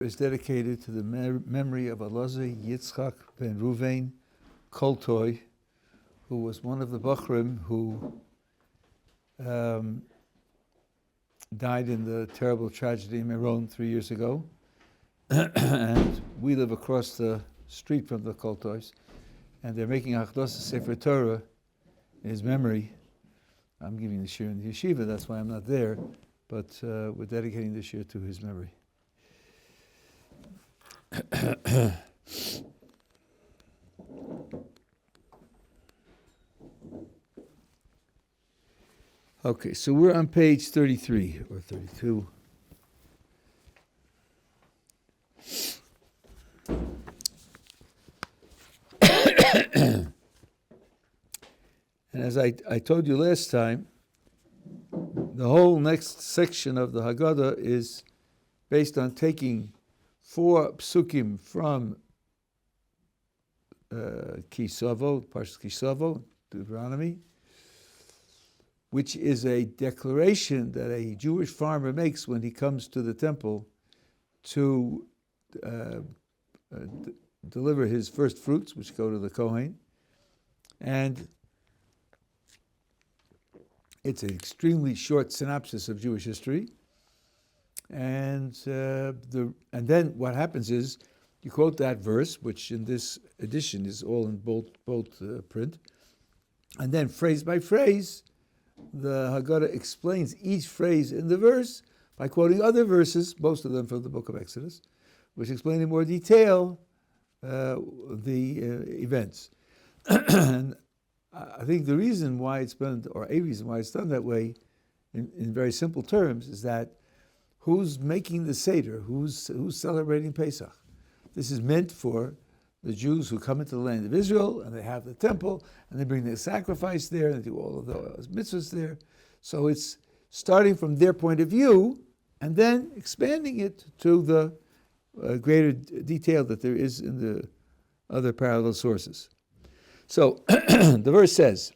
is dedicated to the memory of Elazar Yitzchak ben Ruvain Koltoy, who was one of the Bachrim who died in the terrible tragedy in Meron 3 years ago. And we live across the street from the Koltoys, and they're making Haggadah Sefer Torah in his memory. I'm giving the shir in the yeshiva, that's why I'm not there, but we're dedicating this year to his memory. Okay, so we're on page 33 or 32. And as I told you last time, the whole next section of the Haggadah is based on taking 4 psukim from Kisavo, Parshas Kisavo, Deuteronomy, which is a declaration that a Jewish farmer makes when he comes to the temple to deliver his first fruits, which go to the Kohen. And it's an extremely short synopsis of Jewish history. And then what happens is you quote that verse, which in this edition is all in bold print, and then phrase by phrase, the Haggadah explains each phrase in the verse by quoting other verses, most of them from the book of Exodus, which explain in more detail the events. And I think the reason why it's been, or a reason why it's done that way, in very simple terms, is that who's making the Seder? Who's celebrating Pesach? This is meant for the Jews who come into the land of Israel, and they have the temple, and they bring their sacrifice there, and they do all of those mitzvahs there. So it's starting from their point of view, and then expanding it to the greater detail that there is in the other parallel sources. So the verse says,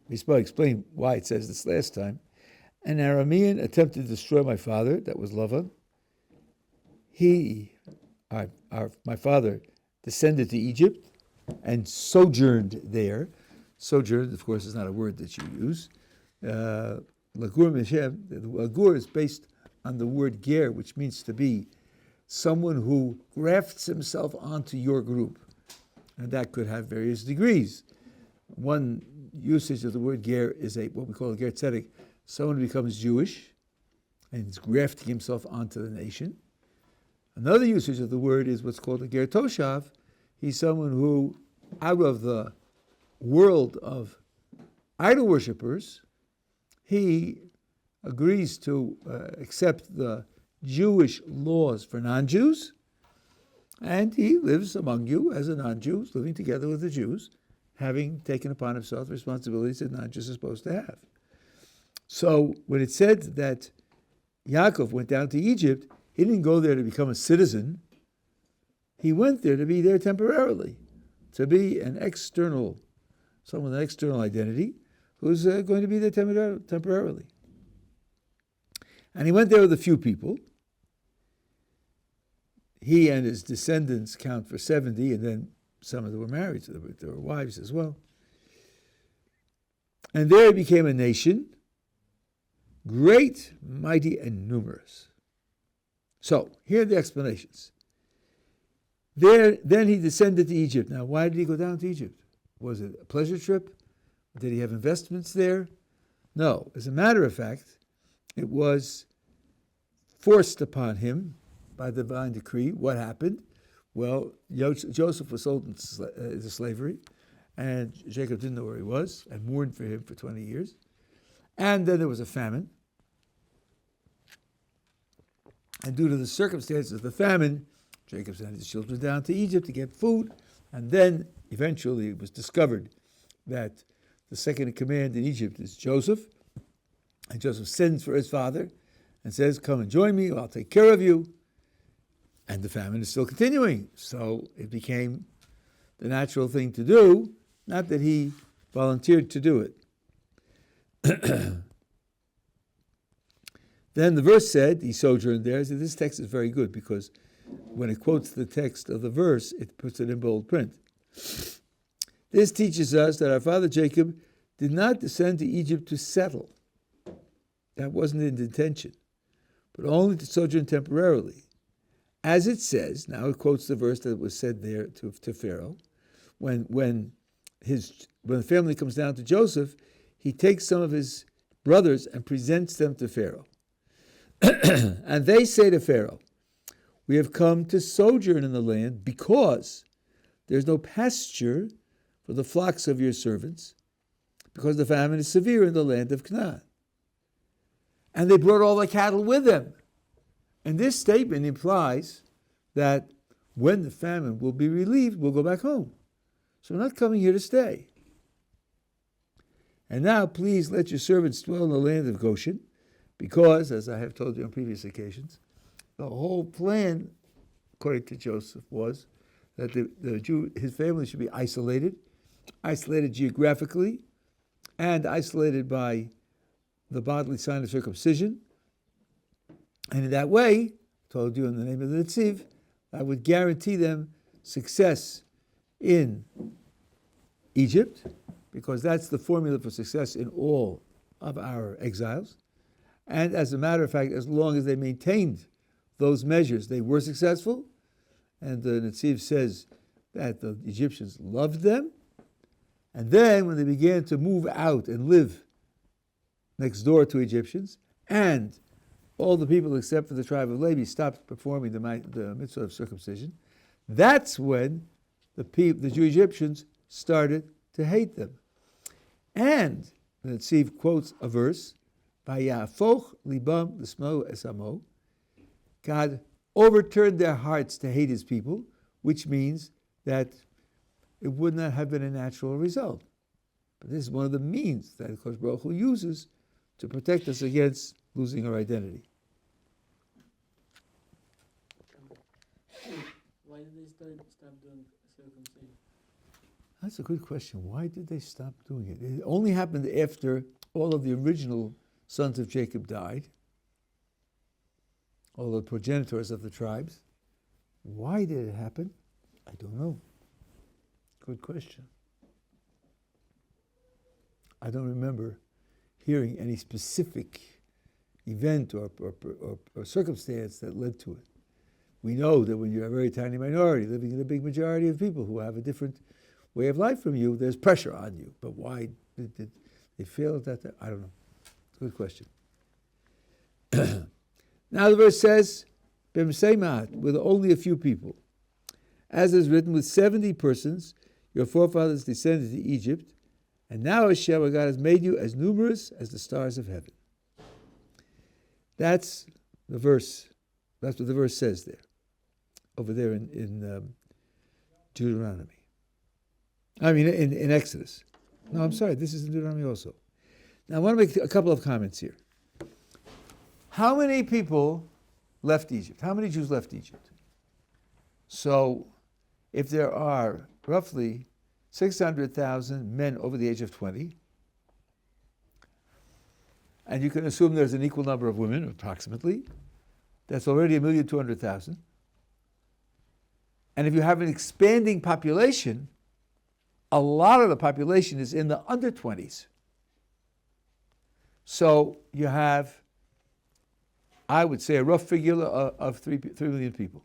we explained why it says this last time, an Aramean attempted to destroy my father, that was Lavan. My father descended to Egypt and sojourned there. Sojourned, of course, is not a word that you use. Lagur Meshem, Lagur is based on the word ger, which means to be someone who grafts himself onto your group. And that could have various degrees. One usage of the word ger is what we call a ger tzedek, someone who becomes Jewish and is grafting himself onto the nation. Another usage of the word is what's called a ger toshav. He's someone who, out of the world of idol worshippers, he agrees to accept the Jewish laws for non-Jews, and he lives among you as a non-Jew, living together with the Jews, having taken upon himself responsibilities that non-Jews are supposed to have. So when it said that Yaakov went down to Egypt, he didn't go there to become a citizen. He went there to be there temporarily, to be someone with an external identity who's going to be there temporarily. And he went there with a few people. He and his descendants count for 70, and then some of them were married, so there were wives as well. And there he became a nation, great, mighty, and numerous. So, here are the explanations. Then he descended to Egypt. Now, why did he go down to Egypt? Was it a pleasure trip? Did he have investments there? No. As a matter of fact, it was forced upon him by divine decree. What happened? Well, Joseph was sold into slavery, and Jacob didn't know where he was and mourned for him for 20 years. And then there was a famine. And due to the circumstances of the famine, Jacob sent his children down to Egypt to get food. And then eventually it was discovered that the second in command in Egypt is Joseph. And Joseph sends for his father and says, come and join me, I'll take care of you. And the famine is still continuing. So it became the natural thing to do, not that he volunteered to do it. Then the verse said, he sojourned there. So this text is very good because when it quotes the text of the verse, it puts it in bold print. This teaches us that our father Jacob did not descend to Egypt to settle. That wasn't his intention, but only to sojourn temporarily. As it says, now it quotes the verse that was said there to Pharaoh, when the family comes down to Joseph, he takes some of his brothers and presents them to Pharaoh. And they say to Pharaoh, we have come to sojourn in the land because there's no pasture for the flocks of your servants, because the famine is severe in the land of Canaan. And they brought all the cattle with them. And this statement implies that when the famine will be relieved, we'll go back home. So we're not coming here to stay. And now, please let your servants dwell in the land of Goshen, because, as I have told you on previous occasions, the whole plan, according to Joseph, was that his family should be isolated geographically, and isolated by the bodily sign of circumcision. And in that way, told you in the name of the Netziv, I would guarantee them success in Egypt, because that's the formula for success in all of our exiles. And as a matter of fact, as long as they maintained those measures, they were successful. And the Netziv says that the Egyptians loved them. And then when they began to move out and live next door to Egyptians, and all the people except for the tribe of Levi stopped performing the mitzvah of circumcision, that's when the Jewish Egyptians started to hate them. And the Netziv quotes a verse, Vayafoch libam l'smo esamo. God overturned their hearts to hate his people, which means that it would not have been a natural result. But this is one of the means that Kosh Baruch Hu uses to protect us against losing our identity. Why did they stop doing circumcision? That's a good question. Why did they stop doing it? It only happened after all of the original sons of Jacob died, all the progenitors of the tribes. Why did it happen? I don't know. Good question. I don't remember hearing any specific event or circumstance that led to it. We know that when you're a very tiny minority living in a big majority of people who have a different way of life from you, there's pressure on you. But why did they fail at that? I don't know. It's a good question. Now the verse says, with only a few people. As is written, with 70 persons, your forefathers descended to Egypt, and now Hashem, our God, has made you as numerous as the stars of heaven. That's the verse. That's what the verse says there, over there in Deuteronomy. I mean, in Exodus. No, I'm sorry, this is in Deuteronomy also. Now, I want to make a couple of comments here. How many people left Egypt? How many Jews left Egypt? So, if there are roughly 600,000 men over the age of 20, and you can assume there's an equal number of women, approximately, that's already 1,200,000. And if you have an expanding population, a lot of the population is in the under 20s. So you have, I would say, a rough figure of 3 million people.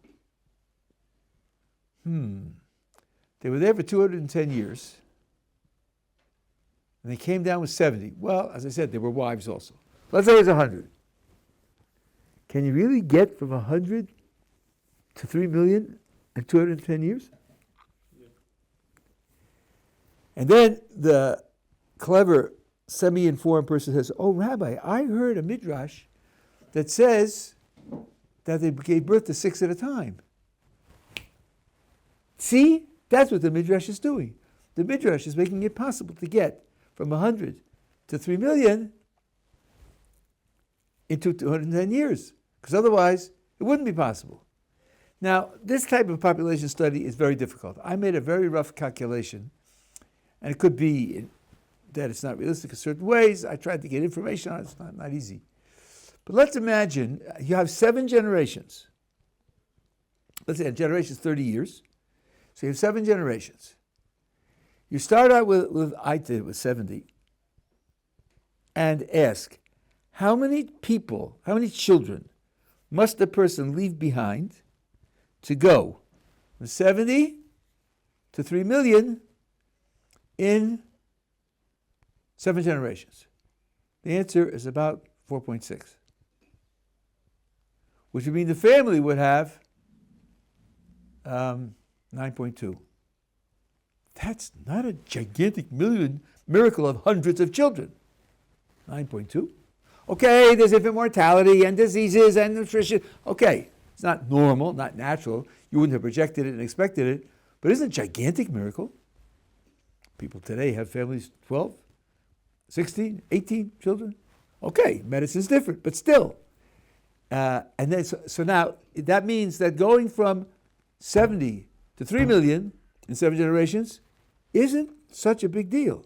They were there for 210 years, and they came down with 70. Well, as I said, there were wives also. Let's say it's 100. Can you really get from 100 to 3 million in 210 years? Yeah. And then the clever, semi-informed person says, oh, Rabbi, I heard a midrash that says that they gave birth to 6 at a time. See? That's what the midrash is doing. The midrash is making it possible to get from 100 to 3 million in 210 years, because otherwise it wouldn't be possible. Now, this type of population study is very difficult. I made a very rough calculation, and it could be that it's not realistic in certain ways. I tried to get information on it. It's not easy. But let's imagine you have 7 generations. Let's say a generation is 30 years. So you have 7 generations. You start out with I did with 70, and ask, how many people, how many children must a person leave behind to go from 70 to 3 million in 7 generations? The answer is about 4.6, which would mean the family would have 9.2. That's not a gigantic miracle of hundreds of children. 9.2. Okay, there's infant mortality and diseases and nutrition. Okay, it's not normal, not natural. You wouldn't have projected it and expected it, but isn't it a gigantic miracle? People today have families 12, 16, 18 children. Okay, medicine's different, but still. And then so now that means that going from 70 to 3 million in 7 generations isn't such a big deal.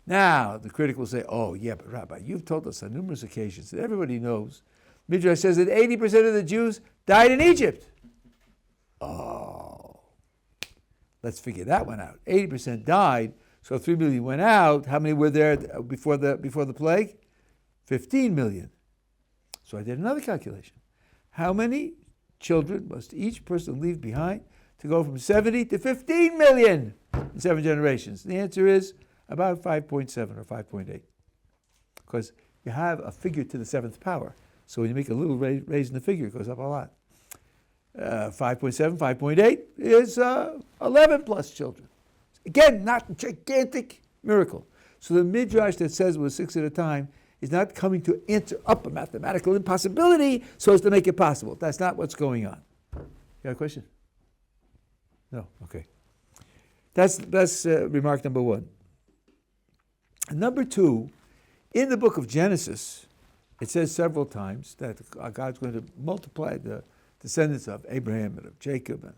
Now, the critic will say, oh, yeah, but Rabbi, you've told us on numerous occasions that everybody knows. Midrash says that 80% of the Jews died in Egypt. Oh, let's figure that one out. 80% died, so 3 million went out. How many were there before the plague? 15 million. So I did another calculation. How many children must each person leave behind to go from 70 to 15 million in 7 generations? The answer is about 5.7 or 5.8. Because you have a figure to the 7th power. So when you make a little raise in the figure, it goes up a lot. 5.7, 5.8 is 11 plus children. Again, not a gigantic miracle. So the Midrash that says it was 6 at a time is not coming to answer up a mathematical impossibility so as to make it possible. That's not what's going on. You got a question? No? Okay. That's remark number 1. And number 2, in the book of Genesis, it says several times that God's going to multiply the descendants of Abraham and of Jacob.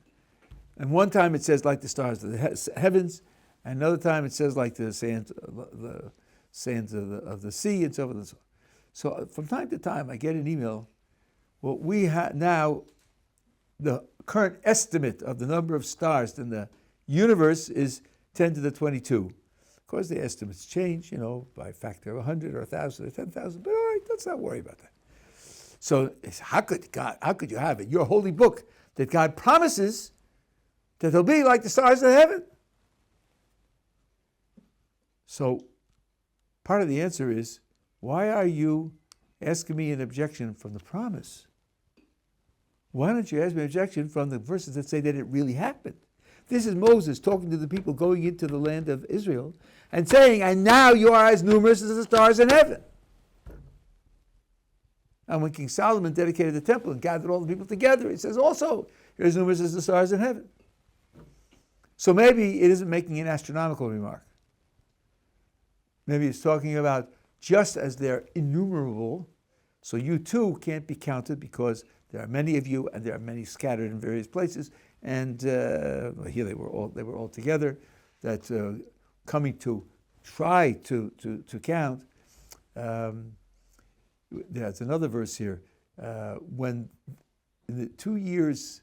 And one time it says like the stars of the heavens, and another time it says like the sands of the sea and so on and so on. So from time to time I get an email. Well, we have now the current estimate of the number of stars in the universe is 10 to the 22. Of course, the estimates change, by a factor of 100 or 1,000 or 10,000. But all right, let's not worry about that. So how could you have in your holy book that God promises that they'll be like the stars of heaven? So part of the answer is, why are you asking me an objection from the promise? Why don't you ask me an objection from the verses that say that it really happened? This is Moses talking to the people going into the land of Israel and saying, and now you are as numerous as the stars in heaven. And when King Solomon dedicated the temple and gathered all the people together, he says also, you're as numerous as the stars in heaven. So maybe it isn't making an astronomical remark. Maybe it's talking about just as they're innumerable, so you too can't be counted because there are many of you and there are many scattered in various places. And here they were all together. That coming to try to count. There's another verse here. When in the 2 years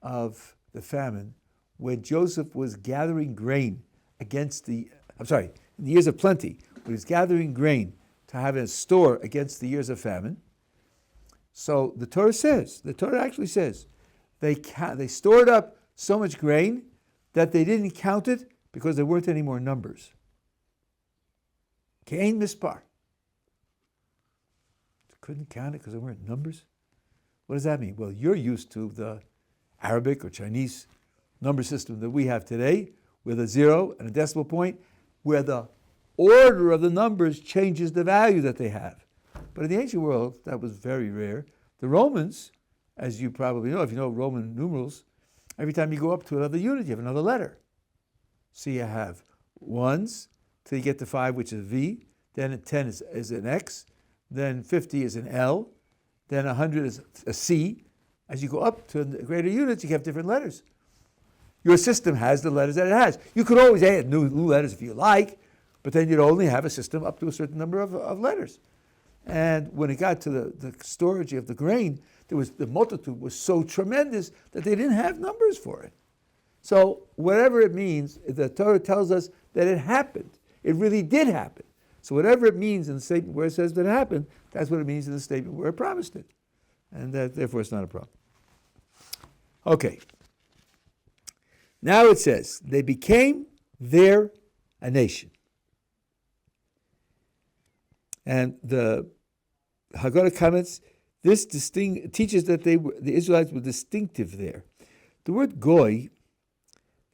of the famine, when Joseph was gathering grain in the years of plenty, when he was gathering grain to have a store against the years of famine. So the Torah actually says, they stored up so much grain that they didn't count it because there weren't any more numbers. Kain mispar. Couldn't count it because there weren't numbers? What does that mean? Well, you're used to the Arabic or Chinese number system that we have today with a 0 and a decimal point, where the order of the numbers changes the value that they have. But in the ancient world, that was very rare. The Romans, as you probably know, if you know Roman numerals, every time you go up to another unit, you have another letter. So you have ones till you get to 5, which is V. Then 10 is an X. Then 50 is an L. Then 100 is a C. As you go up to greater units, you have different letters. Your system has the letters that it has. You could always add new letters if you like, but then you'd only have a system up to a certain number of letters. And when it got to the storage of the grain, the multitude was so tremendous that they didn't have numbers for it. So whatever it means, the Torah tells us that it happened. It really did happen. So whatever it means in the statement where it says that it happened, that's what it means in the statement where it promised it. And therefore it's not a problem. Okay. Now it says, they became there a nation. And the Haggadah comments, this teaches that the Israelites were distinctive there. The word goy,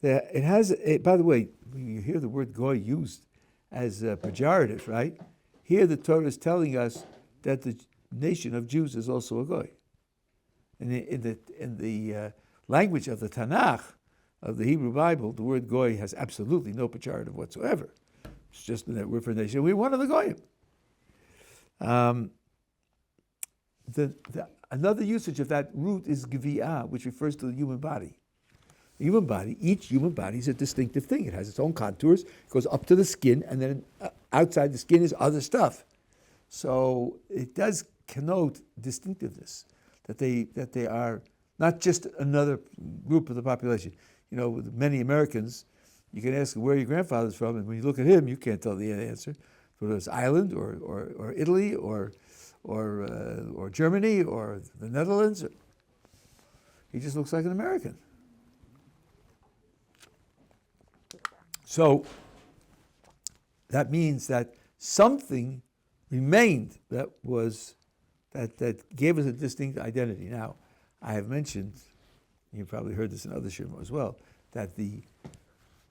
it has, by the way, you hear the word goy used as a pejorative, right? Here the Torah is telling us that the nation of Jews is also a goy. In the language of the Tanakh, of the Hebrew Bible, the word goy has absolutely no pejorative whatsoever. It's just that we're for nation. We're one of the goyim. Another usage of that root is gvi'ah, which refers to the human body. The human body, each human body is a distinctive thing. It has its own contours. It goes up to the skin, and then outside the skin is other stuff. So it does connote distinctiveness, that they are not just another group of the population. You know, with many Americans, you can ask where your grandfather's from, and when you look at him, you can't tell the answer. Whether it's Ireland or Italy or Germany or the Netherlands, he just looks like an American. So that means that something remained that gave us a distinct identity. Now, I have mentioned, you probably heard this in other shirim as well, that the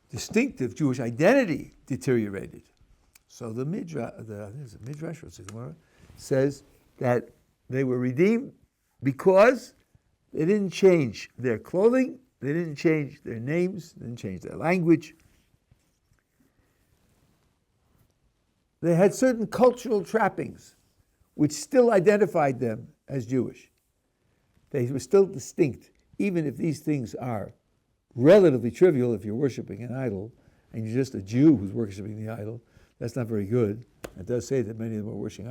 distinctive Jewish identity deteriorated. So the Midrash, or the Gemara, says that they were redeemed because they didn't change their clothing, they didn't change their names, they didn't change their language. They had certain cultural trappings which still identified them as Jewish. They were still distinct, even if these things are relatively trivial. If you're worshiping an idol and you're just a Jew who's worshiping the idol, that's not very good. It does say that many of them are worshiping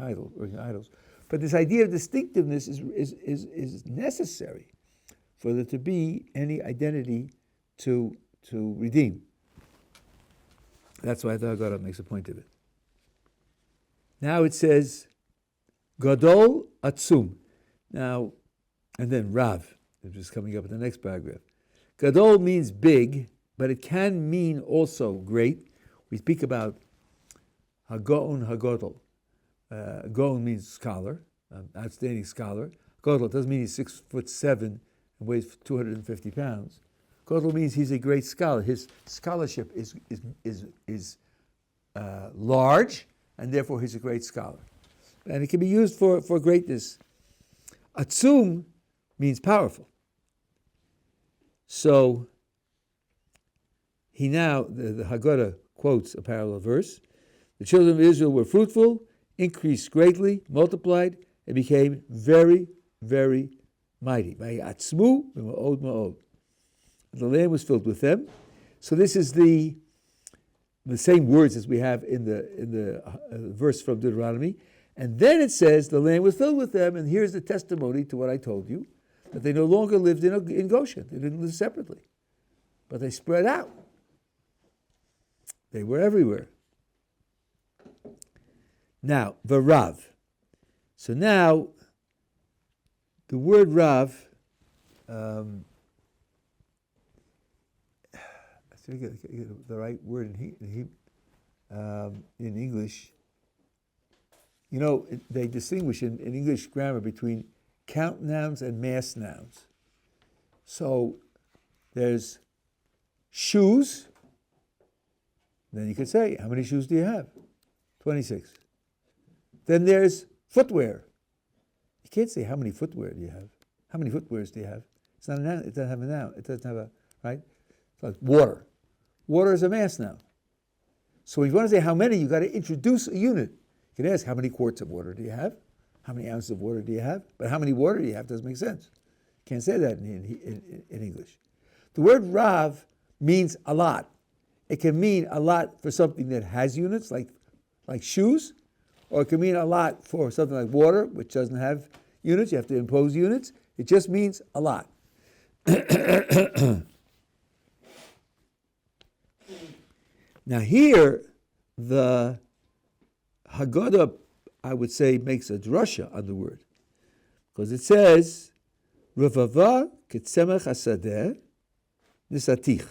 idols. But this idea of distinctiveness is necessary for there to be any identity to redeem. That's why the Haggadah makes a point of it. Now it says, Gadol Atzum. Now, and then Rav, which is coming up in the next paragraph. Gadol means big, but it can mean also great. We speak about Hagoon Hagodol. Gaon means scholar, outstanding scholar. Godel doesn't mean he's 6'7" and weighs 250 pounds. Godel means he's a great scholar. His scholarship is large, and therefore he's a great scholar. And it can be used for greatness. Atzum means powerful. So the Haggadah quotes a parallel verse. The children of Israel were fruitful, increased greatly, multiplied, and became very, very mighty. The land was filled with them. So this is the same words as we have in the verse from Deuteronomy. And then it says the land was filled with them, and here's the testimony to what I told you, that they no longer lived in Goshen. They didn't live separately, but they spread out. They were everywhere. Now, the Rav. So now, the word Rav, I think the right word in English. You know, they distinguish in English grammar between count nouns and mass nouns. So there's shoes. Then you could say, how many shoes do you have? 26. Then there's footwear. You can't say how many footwear do you have. How many footwears do you have? It's not a noun. It doesn't have a noun. It doesn't have a, right? It's like water. Water is a mass noun. So if you want to say how many, you've got to introduce a unit. You can ask, how many quarts of water do you have? How many ounces of water do you have? But how many water do you have doesn't make sense. You can't say that in English. The word Rav means a lot. It can mean a lot for something that has units, like shoes, or it can mean a lot for something like water, which doesn't have units. You have to impose units. It just means a lot. Now here, the Haggadah, I would say, makes a drasha on the word. Because it says, Revava ketzemech hasadeh nisatich.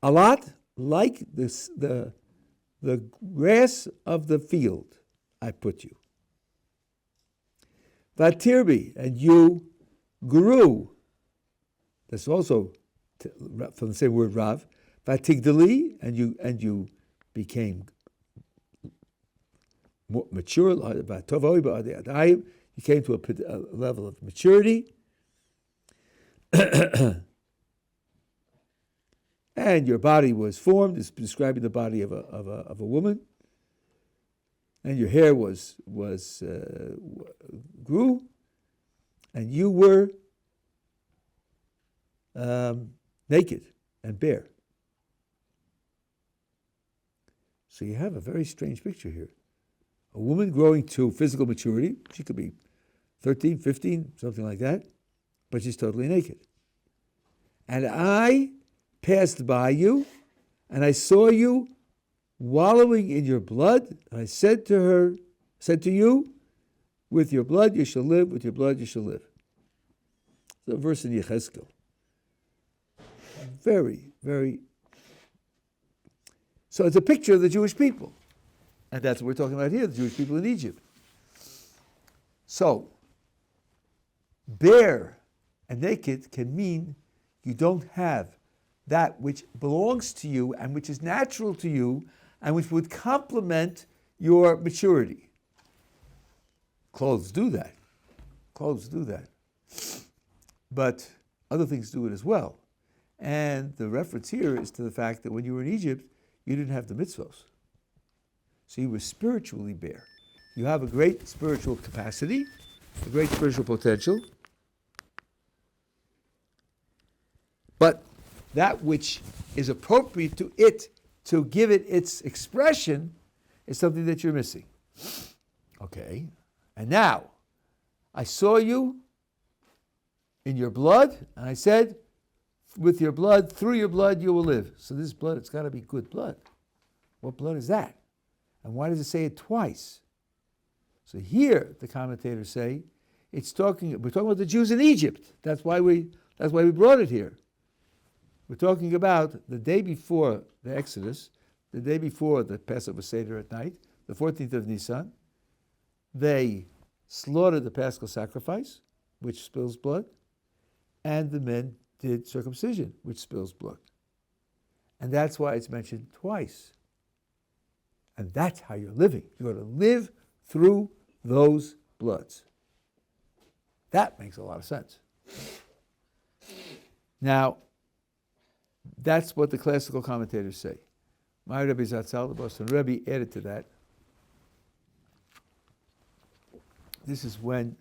A lot like this, the grass of the field, I put you. Vatirbi, and you grew. That's also from the same word Rav. Vatigdali, and you became more mature. You came to a level of maturity. And your body was formed. It's describing the body of a woman. And your hair grew, and you were naked and bare. So you have a very strange picture here. A woman growing to physical maturity. She could be 13, 15, something like that, but she's totally naked. And I passed by you, and I saw you wallowing in your blood, and I said to you, with your blood you shall live, with your blood you shall live. It's a verse in Yechezkel. Very, very. So it's a picture of the Jewish people. And that's what we're talking about here, the Jewish people in Egypt. So, bare and naked can mean you don't have that which belongs to you and which is natural to you and which would complement your maturity. Clothes do that. But other things do it as well. And the reference here is to the fact that when you were in Egypt, you didn't have the mitzvos. So you were spiritually bare. You have a great spiritual capacity, a great spiritual potential. But that which is appropriate to it, to give it its expression, is something that you're missing. Okay. And now, I saw you in your blood, and I said, with your blood, through your blood, you will live. So this blood, it's got to be good blood. What blood is that? And why does it say it twice? So here, the commentators say, we're talking about the Jews in Egypt. That's why we brought it here. We're talking about the day before the Exodus, the day before the Passover Seder at night, the 14th of Nisan. They slaughtered the Paschal sacrifice, which spills blood, and the men did circumcision, which spills blood. And that's why it's mentioned twice. And that's how you're living. You're going to live through those bloods. That makes a lot of sense. Now, that's what the classical commentators say. My Rabbi Zatzal, the Boston Rebbe, added to that. This is when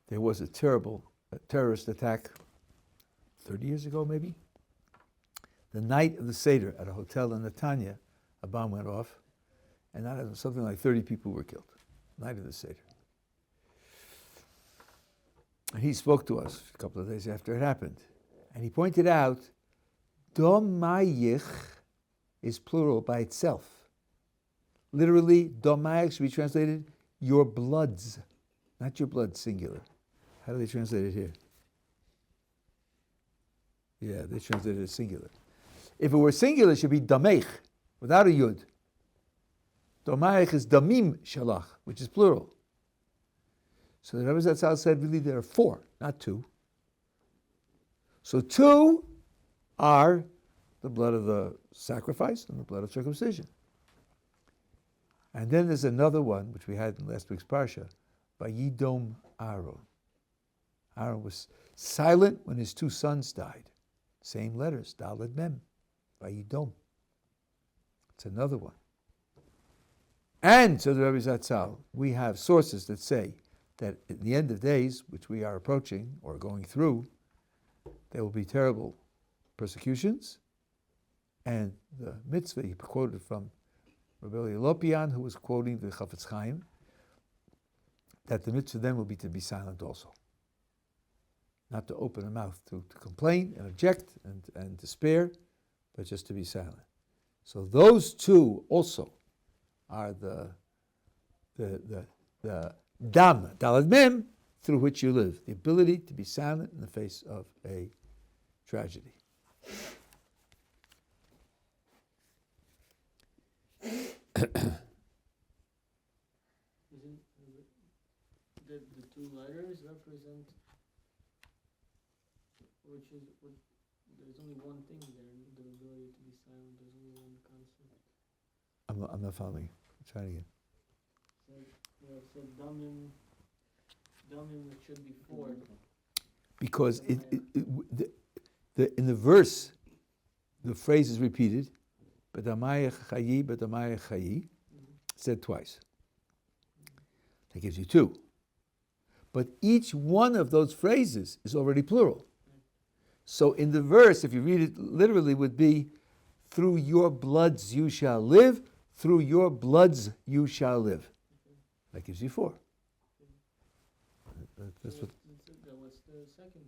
there was a terrible terrorist attack 30 years ago, maybe. The night of the Seder at a hotel in Netanya, a bomb went off, and something like 30 people were killed. Night of the Seder. And he spoke to us a couple of days after it happened. And he pointed out, Domayich is plural by itself. Literally, Domayich should be translated, your bloods. Not your blood, singular. How do they translate it here? Yeah, they translate it as singular. If it were singular, it should be Dameich, without a yud. Domayich is Damim Shalach, which is plural. So the Rabbi Zatzal said, really, there are 4, not 2. So 2 are the blood of the sacrifice and the blood of circumcision. And then there's another one, which we had in last week's Parsha, Vayidom Aaron. Aaron was silent when his 2 sons died. Same letters, Daled Mem, Vayidom. It's another one. And, so the Rabbi Zatzal, we have sources that say that in the end of days, which we are approaching or going through, there will be terrible persecutions. And the mitzvah he quoted from Rabbi Lopian, who was quoting the Chafetz Chaim, that the mitzvah then will be to be silent also. Not to open a mouth to complain and object and despair, but just to be silent. So those two also are the dam, dalad mem, through which you live. The ability to be silent in the face of a tragedy. The two letters represent, there's only one thing there, the ability to be silent, there's only one concept. I'm not following. Try it again. So it said damim, it should be four. Because in the verse, the phrase is repeated, B'damayach chayi, b'damayach chayi, said twice. That gives you two. But each one of those phrases is already plural. So in the verse, if you read it literally, would be, through your bloods you shall live, through your bloods you shall live. That gives you four. That's what. That was the second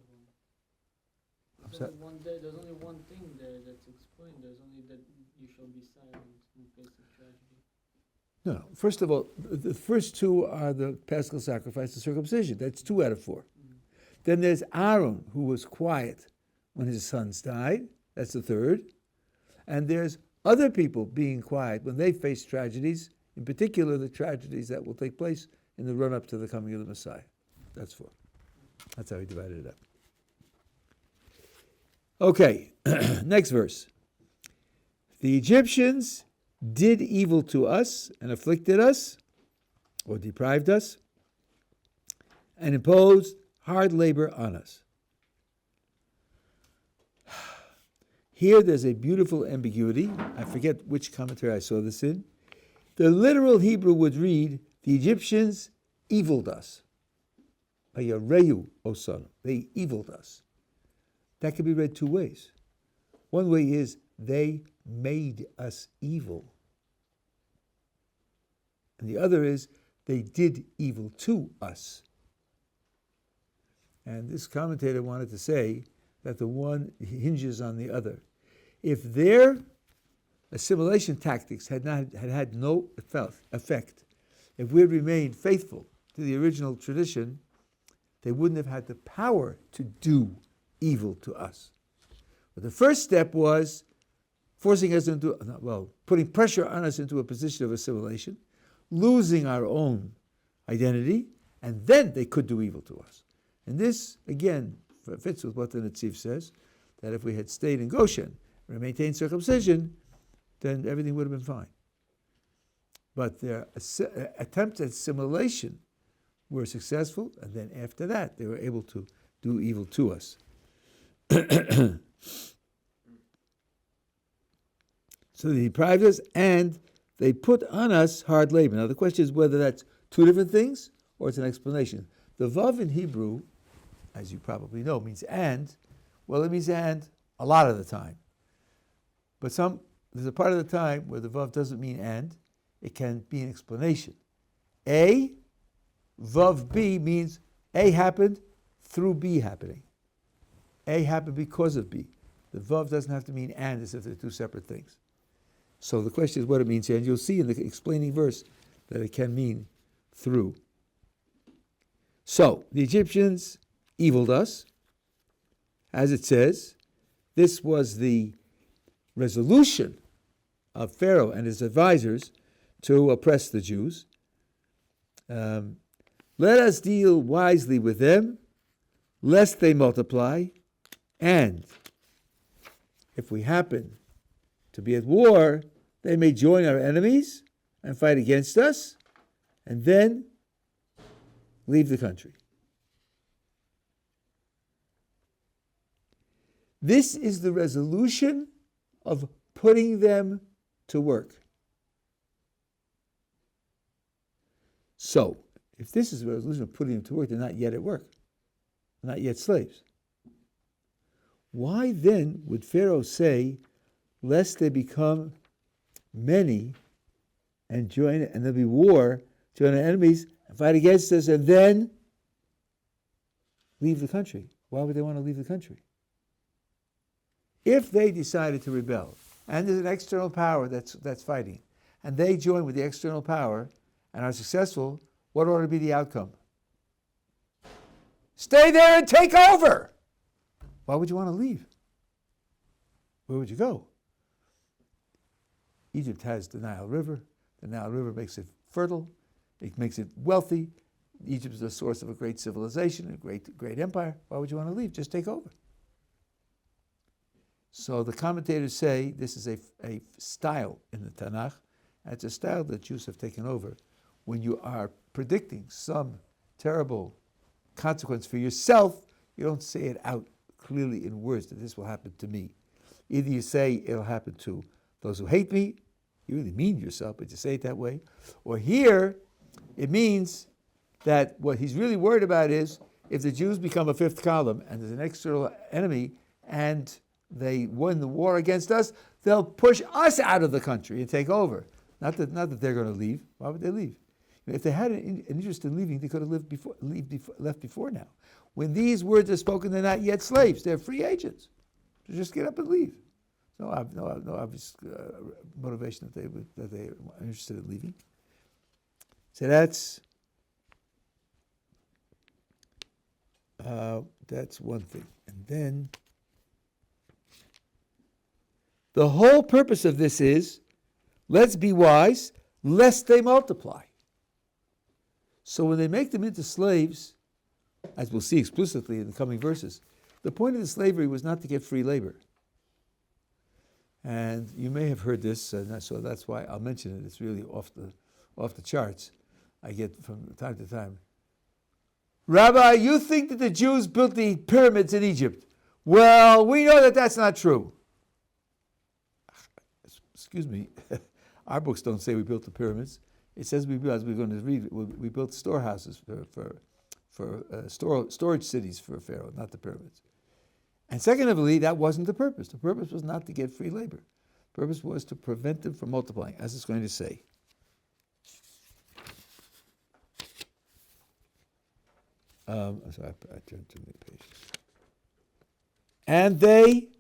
one. There's only one thing there that's explained. There's only that you shall be silent in the face of tragedy. No. First of all, the first two are the Paschal sacrifice, the circumcision. That's 2 out of 4. Mm-hmm. Then there's Aaron, who was quiet when his sons died. That's the third. And there's other people being quiet when they face tragedies, in particular the tragedies that will take place in the run-up to the coming of the Messiah. That's 4. That's how he divided it up. Okay, next verse. The Egyptians did evil to us and afflicted us, or deprived us, and imposed hard labor on us. Here there's a beautiful ambiguity. I forget which commentary I saw this in. The literal Hebrew would read, the Egyptians eviled us. Vayareyu osanu. They eviled us. That can be read 2 ways. One way is, they made us evil. And the other is, they did evil to us. And this commentator wanted to say that the one hinges on the other. If their assimilation tactics had no effect, if we had remained faithful to the original tradition, they wouldn't have had the power to do evil to us. But the first step was forcing us putting pressure on us into a position of assimilation, losing our own identity, and then they could do evil to us. And this, again, fits with what the Netziv says, that if we had stayed in Goshen and maintained circumcision, then everything would have been fine. But their attempts at assimilation were successful, and then after that, they were able to do evil to us. So they deprived us, and they put on us hard labor. Now the question is whether that's 2 different things, or it's an explanation. The vav in Hebrew, as you probably know, means and. Well, it means and a lot of the time. But there's a part of the time where the vav doesn't mean and. It can be an explanation. A, vav B means A happened through B happening. A happened because of B. The vav doesn't have to mean and, as if they're 2 separate things. So the question is what it means here. And you'll see in the explaining verse that it can mean through. So, the Egyptians eviled us. As it says, this was the resolution of Pharaoh and his advisors to oppress the Jews. Let us deal wisely with them, lest they multiply, and if we happen to be at war, they may join our enemies and fight against us, and then leave the country. This is the resolution of putting them to work. So, if this is the resolution of putting them to work, they're not yet at work. They're not yet slaves. Why then would Pharaoh say, lest they become many and join, and there'll be war, join our enemies and fight against us, and then leave the country. Why would they want to leave the country? If they decided to rebel, and there's an external power that's fighting, and they join with the external power and are successful, what ought to be the outcome? Stay there and take over! Why would you want to leave? Where would you go? Egypt has the Nile River. The Nile River makes it fertile. It makes it wealthy. Egypt is the source of a great civilization, a great empire. Why would you want to leave? Just take over. So the commentators say this is a style in the Tanakh, and it's a style that Jews have taken over. When you are predicting some terrible consequence for yourself, you don't say it out clearly in words that this will happen to me. Either you say it'll happen to those who hate me, you really mean yourself, but you say it that way. Or here, it means that what he's really worried about is if the Jews become a fifth column and there's an external enemy and they win the war against us, they'll push us out of the country and take over. Not that they're going to leave. Why would they leave? If they had an interest in leaving, they could have left before now. When these words are spoken, they're not yet slaves. They're free agents. So just get up and leave. No obvious motivation that they are interested in leaving. So that's one thing. And then the whole purpose of this is, let's be wise, lest they multiply. So when they make them into slaves, as we'll see explicitly in the coming verses, the point of the slavery was not to get free labor. And you may have heard this, so that's why I'll mention it. It's really off the charts. I get from time to time. Rabbi, you think that the Jews built the pyramids in Egypt? Well, we know that that's not true. Excuse me. Our books don't say we built the pyramids. It says we built, as we're going to read, we built storehouses for storage cities for Pharaoh, not the pyramids. And secondly, that wasn't the purpose. The purpose was not to get free labor. The purpose was to prevent them from multiplying, as it's going to say. I'm sorry, I turned too many pages. And they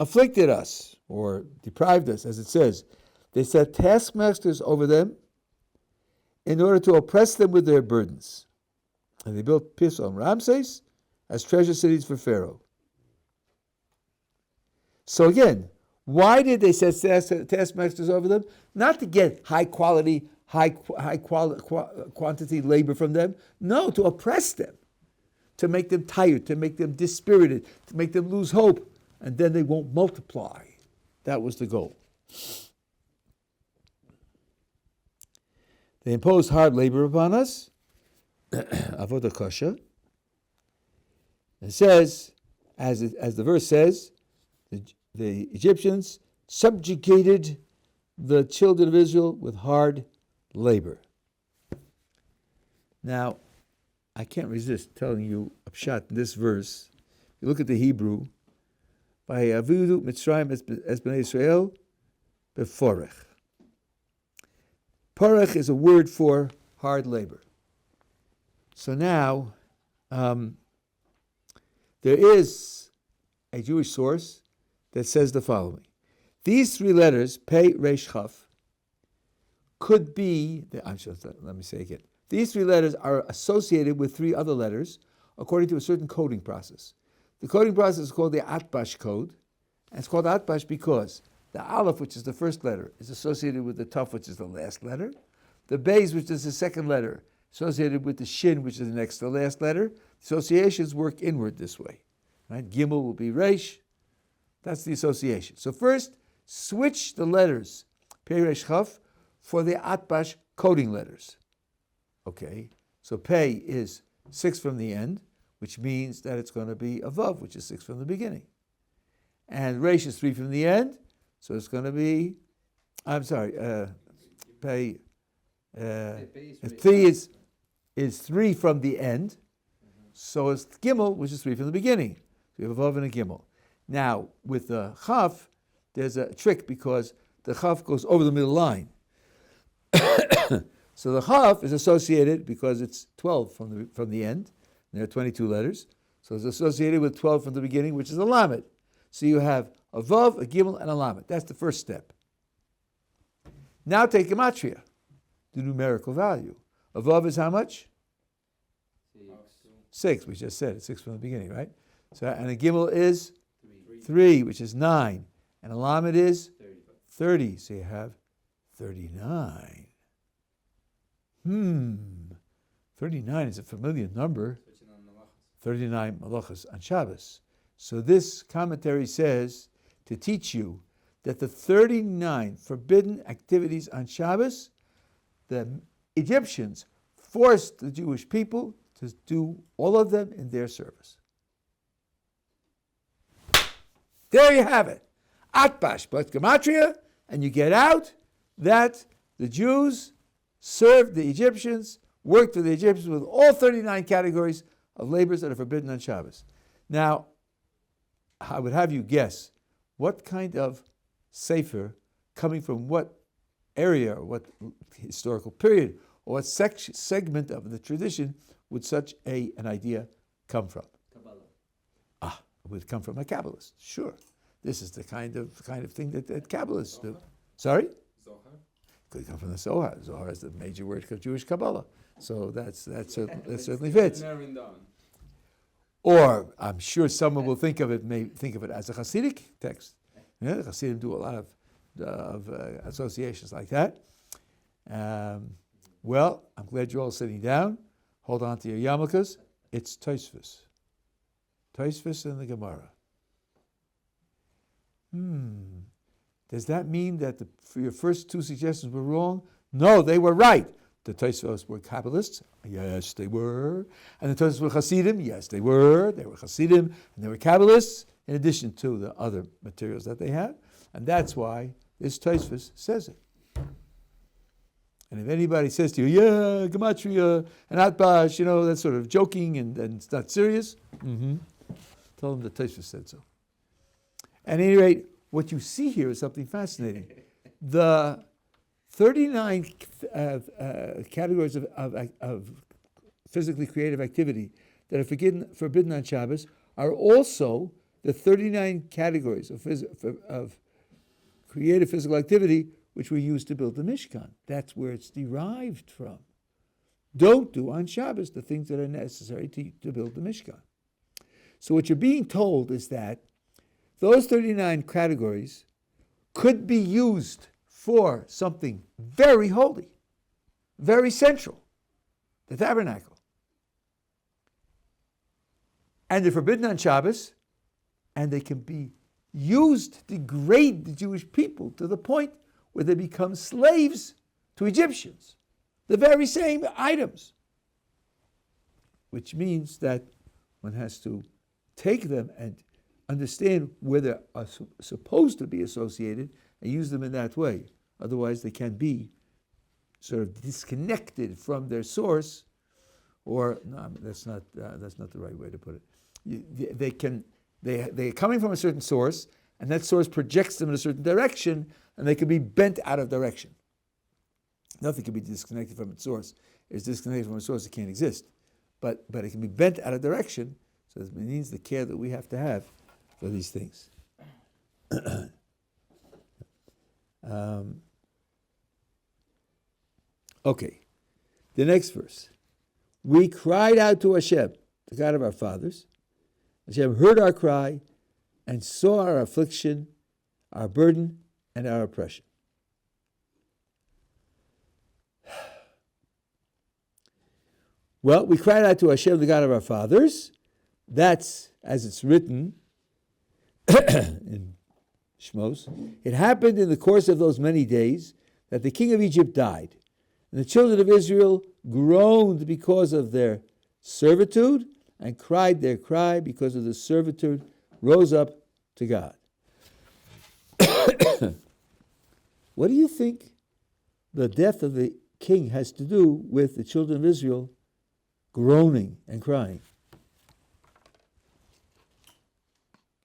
afflicted us, or deprived us, as it says. They set taskmasters over them in order to oppress them with their burdens. And they built Pison Ramses as treasure cities for Pharaoh. So again, why did they set taskmasters over them? Not to get high quantity labor from them. No, to oppress them, to make them tired, to make them dispirited, to make them lose hope, and then they won't multiply. That was the goal. They imposed hard labor upon us, avodah kasha. It says, as the verse says, the Egyptians subjugated the children of Israel with hard labor. Now, I can't resist telling you a pshat in this verse. You look at the Hebrew, by Avidu Mitzrayim es Bnei Israel beforech. Porach is a word for hard labor. So now, there is a Jewish source that says the following. These three letters, Pei, Resh, Chaf, could be, let me say again. These three letters are associated with three other letters according to a certain coding process. The coding process is called the Atbash code, and it's called Atbash because the Aleph, which is the first letter, is associated with the Taf, which is the last letter. The Beis, which is the second letter, associated with the Shin, which is the next to the last letter. Associations work inward this way. Right? Gimel will be Resh. That's the association. So first, switch the letters, Pei, Resh, Chaf, for the Atbash coding letters. Okay, so Pei is 6 from the end, which means that it's going to be a Vav, which is 6 from the beginning. And Resh is 3 from the end, so it's going to be, Pei, 3 is 3 from the end, so it's Gimel, which is 3 from the beginning. So you have a Vav and a Gimel. Now, with the Chaf, there's a trick because the Chaf goes over the middle line. So the Chaf is associated because it's 12 from the end. There are 22 letters. So it's associated with 12 from the beginning, which is a Lamed. So you have a Vav, a Gimel, and a Lamed. That's the first step. Now take Gematria, the numerical value. A Vav is how much? 6. We just said it's 6 from the beginning, right? So, and a Gimel is 3, which is 9. And a Lamed is 30. So you have 39. 39 is a familiar number. 39 malachas on Shabbos. So this commentary says to teach you that the 39 forbidden activities on Shabbos, the Egyptians forced the Jewish people to do all of them in their service. There you have it. Atbash, but Gematria, and you get out that the Jews served the Egyptians, worked for the Egyptians with all 39 categories of labors that are forbidden on Shabbos. Now, I would have you guess what kind of sefer, coming from what area, or what historical period, or what segment of the tradition would such an idea come from? Kabbalah. It would come from a Kabbalist, sure. This is the kind of thing that Kabbalists do. Sorry? Zohar? Could come from the Zohar. Zohar is the major word of Jewish Kabbalah. So that certainly fits. Narrowing down. Or I'm sure someone will think of it as a Hasidic text. Yeah, the Hasidim do a lot of associations like that. Well, I'm glad you're all sitting down. Hold on to your yarmulkes. It's Tosfos. Tosfos in the Gemara. Does that mean that your first two suggestions were wrong? No, they were right. The Tosfos were Kabbalists. Yes, they were. And the Tosfos were Hasidim. Yes, they were. They were Hasidim and they were Kabbalists, in addition to the other materials that they have. And that's why this Tosfos says it. And if anybody says to you, yeah, Gematria and Atbash, that's sort of joking and it's not serious, tell them the Tosfos said so. At any rate, what you see here is something fascinating. The 39 categories of physically creative activity that are forbidden on Shabbos are also the 39 categories of creative physical activity which were used to build the Mishkan. That's where it's derived from. Don't do on Shabbos the things that are necessary to build the Mishkan. So what you're being told is that those 39 categories could be used for something very holy, very central, the tabernacle. And they're forbidden on Shabbos, and they can be used to degrade the Jewish people to the point where they become slaves to Egyptians. The very same items. Which means that one has to take them and understand where they are supposed to be associated and use them in that way. Otherwise, they can be sort of disconnected from their source, or no, that's not the right way to put it. They're coming from a certain source, and that source projects them in a certain direction, and they can be bent out of direction. Nothing can be disconnected from its source. If it's disconnected from a source, it can't exist. But it can be bent out of direction, so it means the care that we have to have for these things. Okay, the next verse. We cried out to Hashem, the God of our fathers. Hashem heard our cry and saw our affliction, our burden, and our oppression. Well, we cried out to Hashem, the God of our fathers. That's as it's written in Shmos. It happened in the course of those many days that the king of Egypt died, and the children of Israel groaned because of their servitude and cried their cry because of the servitude, rose up to God. What do you think the death of the king has to do with the children of Israel groaning and crying?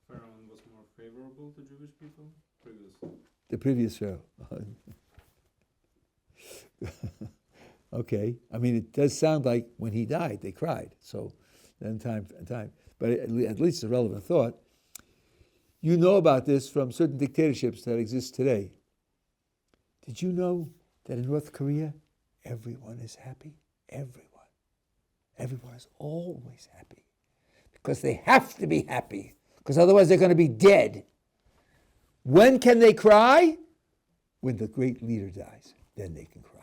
Pharaoh was more favorable to Jewish people? The previous Pharaoh. Okay, I mean, it does sound like when he died, they cried. So then time, but at least it's a relevant thought. You know about this from certain dictatorships that exist today. Did you know that in North Korea, everyone is happy? Everyone. Everyone is always happy. Because they have to be happy. Because otherwise they're going to be dead. When can they cry? When the great leader dies. Then they can cry.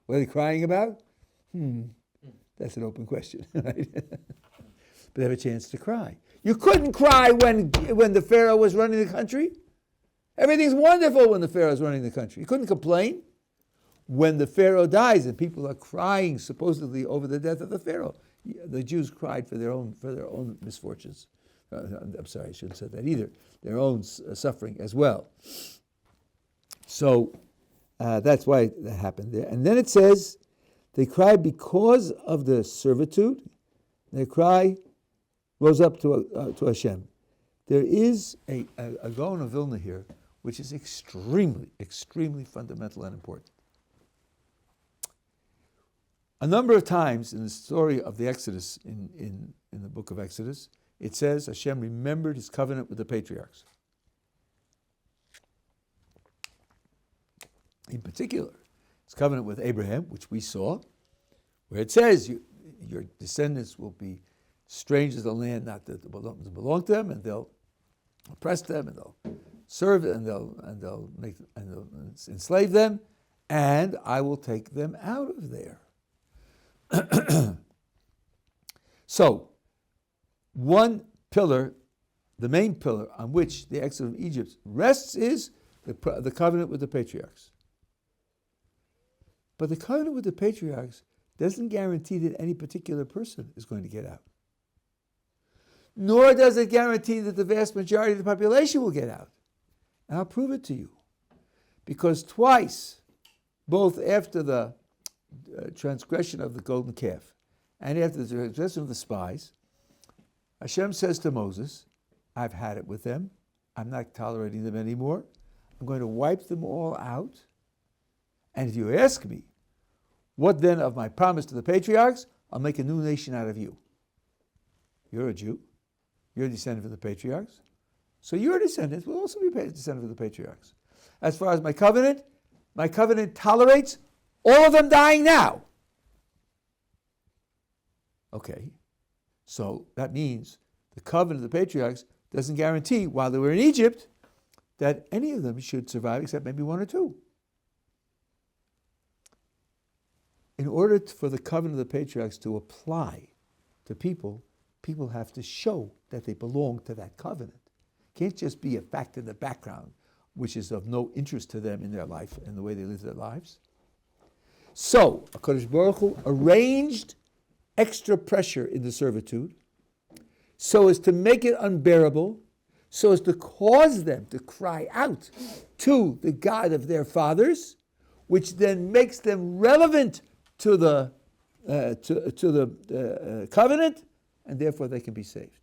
What are they crying about? That's an open question, right? But they have a chance to cry. You couldn't cry when the Pharaoh was running the country. Everything's wonderful when the Pharaoh is running the country. You couldn't complain. When the Pharaoh dies and people are crying supposedly over the death of the Pharaoh, the Jews cried for their own misfortunes. I'm sorry, I shouldn't have said that either. Their own suffering as well. So that's why that happened there. And then it says, they cried because of the servitude. Their cry rose up to Hashem. There is a Gaon of Vilna here, which is extremely, extremely fundamental and important. A number of times in the story of the Exodus, in the book of Exodus, it says Hashem remembered his covenant with the patriarchs. In particular, his covenant with Abraham, which we saw, where it says your descendants will be strangers of the land not that belong to them, and they'll oppress them, and they'll serve, and they'll enslave them, and I will take them out of there. So, one pillar, the main pillar on which the exodus of Egypt rests is the covenant with the patriarchs. But the covenant with the patriarchs doesn't guarantee that any particular person is going to get out. Nor does it guarantee that the vast majority of the population will get out. And I'll prove it to you. Because twice, both after the transgression of the golden calf and after the transgression of the spies, Hashem says to Moses, I've had it with them. I'm not tolerating them anymore. I'm going to wipe them all out. And if you ask me, what then of my promise to the patriarchs? I'll make a new nation out of you. You're a Jew. You're a descendant of the patriarchs. So your descendants will also be descendants of the patriarchs. As far as my covenant tolerates all of them dying now. Okay, so that means the covenant of the patriarchs doesn't guarantee, while they were in Egypt, that any of them should survive except maybe one or two. In order for the covenant of the patriarchs to apply to people, people have to show that they belong to that covenant. It can't just be a fact in the background, which is of no interest to them in their life and the way they live their lives. So, HaKadosh Baruch Hu arranged extra pressure in the servitude so as to make it unbearable, so as to cause them to cry out to the God of their fathers, which then makes them relevant to the covenant, and therefore they can be saved.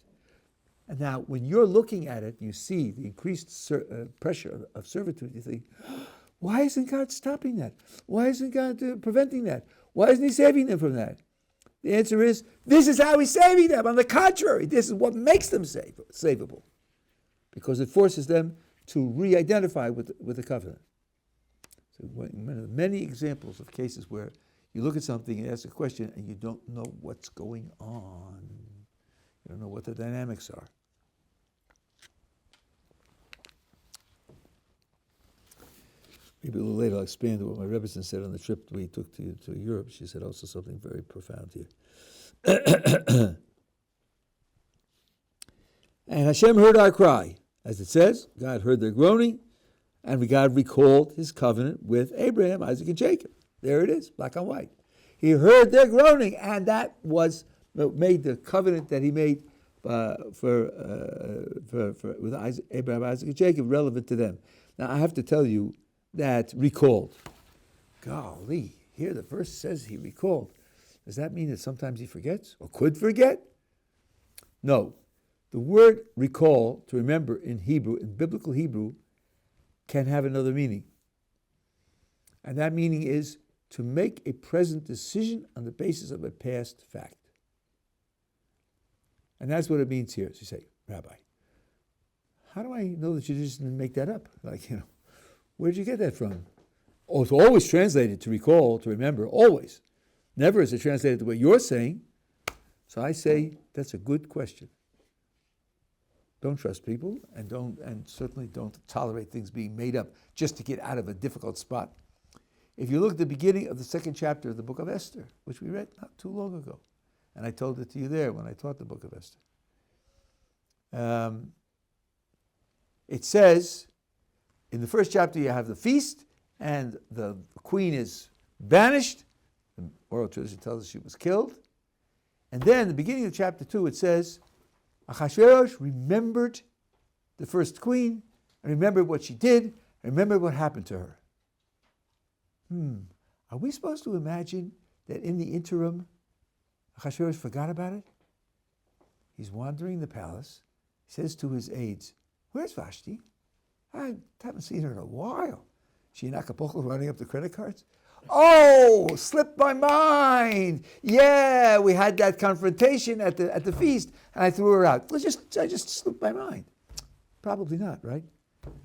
And now, when you're looking at it, you see the increased pressure of servitude, you think, why isn't God stopping that? Why isn't God preventing that? Why isn't he saving them from that? The answer is, this is how he's saving them. On the contrary, this is what makes them savable. Because it forces them to re-identify with the covenant. So one of the many examples of cases where you look at something and ask a question and you don't know what's going on. You don't know what the dynamics are. Maybe a little later I'll expand on what my Rebbe said on the trip we took to Europe. She said also something very profound here. And Hashem heard our cry. As it says, God heard their groaning, and God recalled his covenant with Abraham, Isaac, and Jacob. There it is, black on white. He heard their groaning, and that was made the covenant that he made with Abraham, Isaac, and Jacob relevant to them. Now, I have to tell you that recalled. Golly, here the verse says he recalled. Does that mean that sometimes he forgets or could forget? No. The word recall, to remember in Hebrew, in biblical Hebrew, can have another meaning. And that meaning is to make a present decision on the basis of a past fact. And that's what it means here. So you say, Rabbi, how do I know that you just didn't make that up? Where did you get that from? Oh, it's always translated to recall, to remember, always. Never is it translated the way you're saying. So I say, that's a good question. Don't trust people, and certainly don't tolerate things being made up just to get out of a difficult spot. If you look at the beginning of the second chapter of the book of Esther, which we read not too long ago, and I told it to you there when I taught the book of Esther, it says, in the first chapter you have the feast, and the queen is banished. The oral tradition tells us she was killed. And then, the beginning of chapter 2, it says, Achashverosh remembered the first queen, and remembered what she did, and remembered what happened to her. Are we supposed to imagine that in the interim, Achashverosh forgot about it? He's wandering the palace. He says to his aides, where's Vashti? I haven't seen her in a while. She in Acapulco running up the credit cards? Oh, slipped my mind. Yeah, we had that confrontation at the feast, and I threw her out. I just slipped my mind. Probably not, right?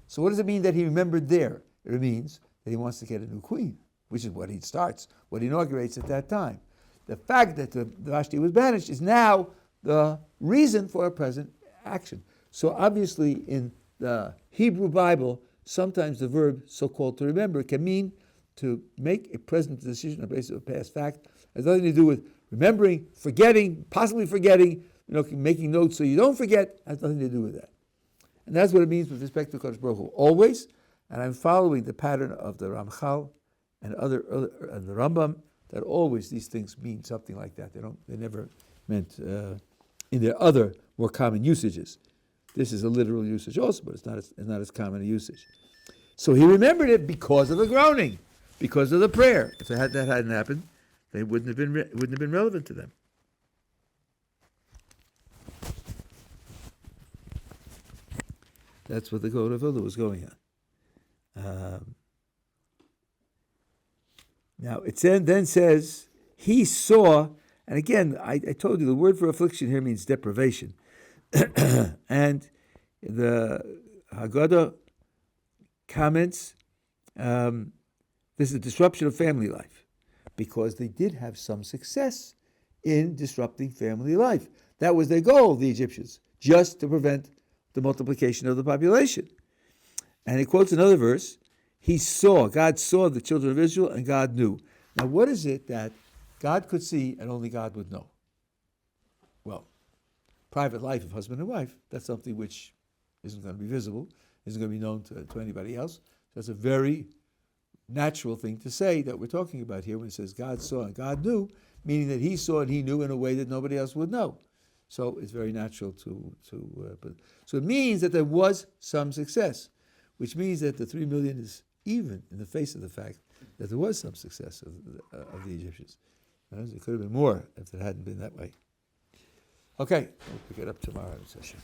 So what does it mean that he remembered there? It means that he wants to get a new queen, which is what he starts, what he inaugurates at that time. The fact that the Vashti was banished is now the reason for a present action. So obviously in the Hebrew Bible, sometimes the verb so-called to remember can mean to make a present decision on the basis of a past fact. It has nothing to do with remembering, forgetting, possibly forgetting, making notes so you don't forget. It has nothing to do with that. And that's what it means with respect to Kodesh Baruch Hu. Always, and I'm following the pattern of the Ramchal and and the Rambam, that always these things mean something like that. They never meant in their other more common usages. This is a literal usage also, but it's not as common a usage. So he remembered it because of the groaning, because of the prayer. If that hadn't happened, they wouldn't have been relevant to them. That's what the Gottleib was going on. Now it then says he saw, and again I told you the word for affliction here means deprivation, and the Haggadah comments, this is a disruption of family life, because they did have some success in disrupting family life. That was their goal, the Egyptians, just to prevent the multiplication of the population. And he quotes another verse, God saw the children of Israel, and God knew. Now what is it that God could see and only God would know? Well, private life of husband and wife, that's something which isn't going to be visible, isn't going to be known to anybody else. So it's a very natural thing to say that we're talking about here when it says God saw and God knew, meaning that he saw and he knew in a way that nobody else would know. So it's very natural so it means that there was some success, which means that the 3 million is even in the face of the fact that there was some success of the Egyptians. It could have been more if it hadn't been that way. Okay, we'll pick it up tomorrow in session.